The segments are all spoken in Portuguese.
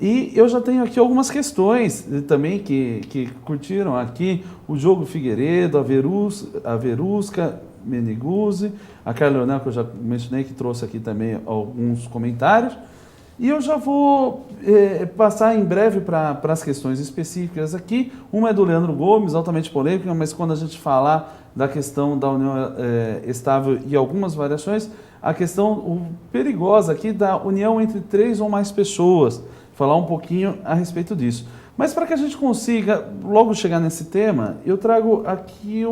E eu já tenho aqui algumas questões também que curtiram aqui. O Diogo Figueiredo, a Verusca Meneguzzi, a Carla Leonel, que eu já mencionei, que trouxe aqui também alguns comentários. E eu já vou passar em breve para as questões específicas aqui. Uma é do Leandro Gomes, altamente polêmica, mas quando a gente falar da questão da união estável e algumas variações, a questão perigosa aqui da união entre 3 ou mais pessoas, falar um pouquinho a respeito disso. Mas para que a gente consiga logo chegar nesse tema, eu trago aqui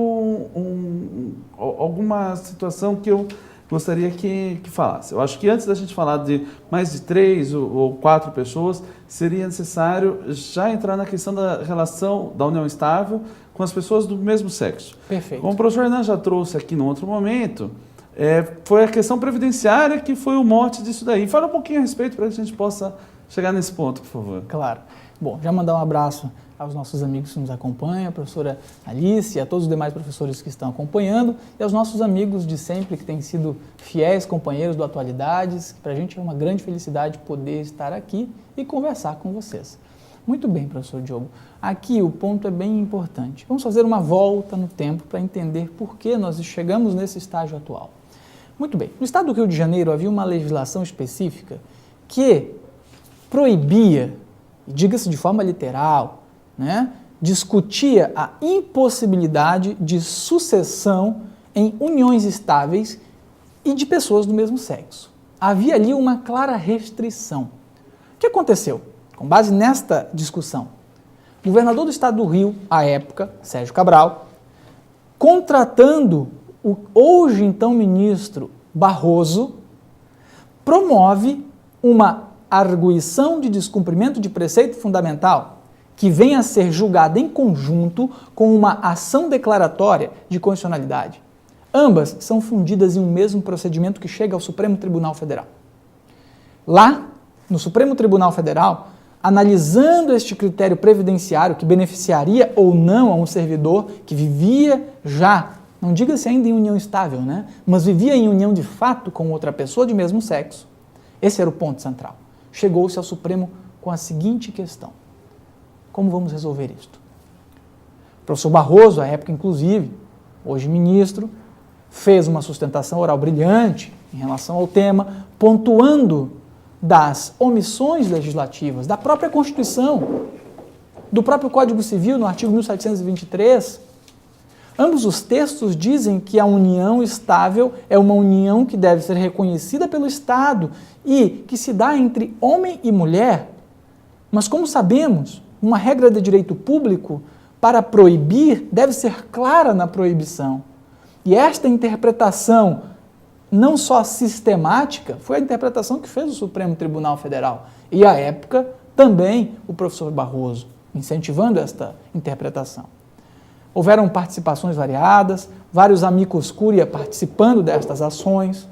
alguma situação que eu gostaria que falasse. Eu acho que antes da gente falar de mais de 3 ou 4 pessoas, seria necessário já entrar na questão da relação da união estável com as pessoas do mesmo sexo. Perfeito. Como o professor Hernan já trouxe aqui no outro momento, foi a questão previdenciária que foi o mote disso daí. Fala um pouquinho a respeito para que a gente possa chegar nesse ponto, por favor. Claro. Bom, já mandar um abraço aos nossos amigos que nos acompanham, a professora Alice e a todos os demais professores que estão acompanhando e aos nossos amigos de sempre que têm sido fiéis companheiros do Atualidades, que para a gente é uma grande felicidade poder estar aqui e conversar com vocês. Muito bem, professor Diogo. Aqui o ponto é bem importante. Vamos fazer uma volta no tempo para entender por que nós chegamos nesse estágio atual. Muito bem. No estado do Rio de Janeiro havia uma legislação específica que proibia, diga-se de forma literal, discutia a impossibilidade de sucessão em uniões estáveis e de pessoas do mesmo sexo. Havia ali uma clara restrição. O que aconteceu? Com base nesta discussão, o governador do estado do Rio, à época, Sérgio Cabral, contratando o hoje então ministro Barroso, promove uma arguição de descumprimento de preceito fundamental que venha a ser julgada em conjunto com uma ação declaratória de constitucionalidade. Ambas são fundidas em um mesmo procedimento que chega ao Supremo Tribunal Federal. Lá, no Supremo Tribunal Federal, analisando este critério previdenciário que beneficiaria ou não a um servidor que vivia já, não diga-se ainda em união estável, mas vivia em união de fato com outra pessoa de mesmo sexo, esse era o ponto central. Chegou-se ao Supremo com a seguinte questão: como vamos resolver isto? O professor Barroso, à época inclusive, hoje ministro, fez uma sustentação oral brilhante em relação ao tema, pontuando das omissões legislativas da própria Constituição, do próprio Código Civil, no artigo 1723. Ambos os textos dizem que a união estável é uma união que deve ser reconhecida pelo Estado e que se dá entre homem e mulher. Mas, como sabemos, uma regra de direito público, para proibir, deve ser clara na proibição. E esta interpretação, não só sistemática, foi a interpretação que fez o Supremo Tribunal Federal. E, à época, também o professor Barroso, incentivando esta interpretação. Houveram participações variadas, vários amicus curiae participando destas ações.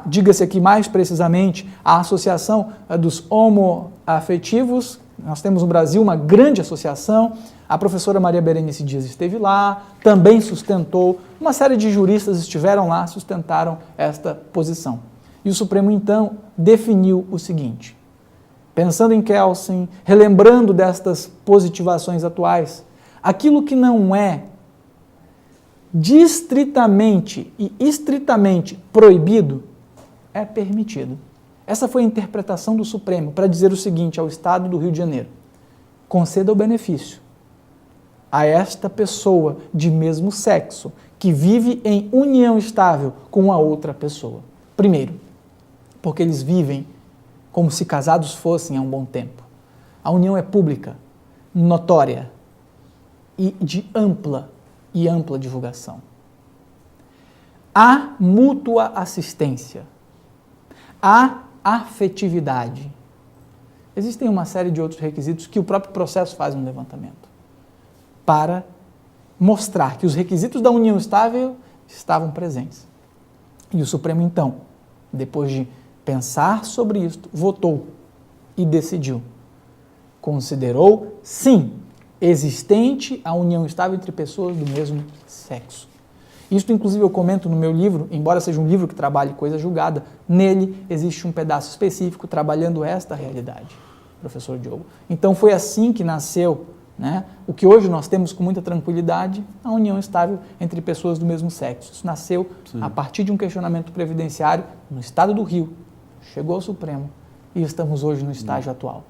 Diga-se aqui mais precisamente, a Associação dos Homoafetivos. Nós temos no Brasil uma grande associação. A professora Maria Berenice Dias esteve lá, também sustentou. Uma série de juristas estiveram lá, sustentaram esta posição. E o Supremo, então, definiu o seguinte: pensando em Kelsen, relembrando destas positivações atuais, aquilo que não é distritamente e estritamente proibido é permitido. Essa foi a interpretação do Supremo para dizer o seguinte ao Estado do Rio de Janeiro: conceda o benefício a esta pessoa de mesmo sexo que vive em união estável com a outra pessoa. Primeiro, porque eles vivem como se casados fossem há um bom tempo. A união é pública, notória e de ampla divulgação. Há mútua assistência, há afetividade. Existem uma série de outros requisitos que o próprio processo faz um levantamento para mostrar que os requisitos da união estável estavam presentes. E o Supremo, então, depois de pensar sobre isto, votou e decidiu. Considerou, sim, existente a união estável entre pessoas do mesmo sexo. Isto, inclusive, eu comento no meu livro, embora seja um livro que trabalhe coisa julgada, nele existe um pedaço específico trabalhando esta realidade. professor Diogo. Então foi assim que nasceu, né, o que hoje nós temos com muita tranquilidade, a união estável entre pessoas do mesmo sexo. Isso nasceu a partir de um questionamento previdenciário no estado do Rio, chegou ao Supremo e estamos hoje no estágio atual.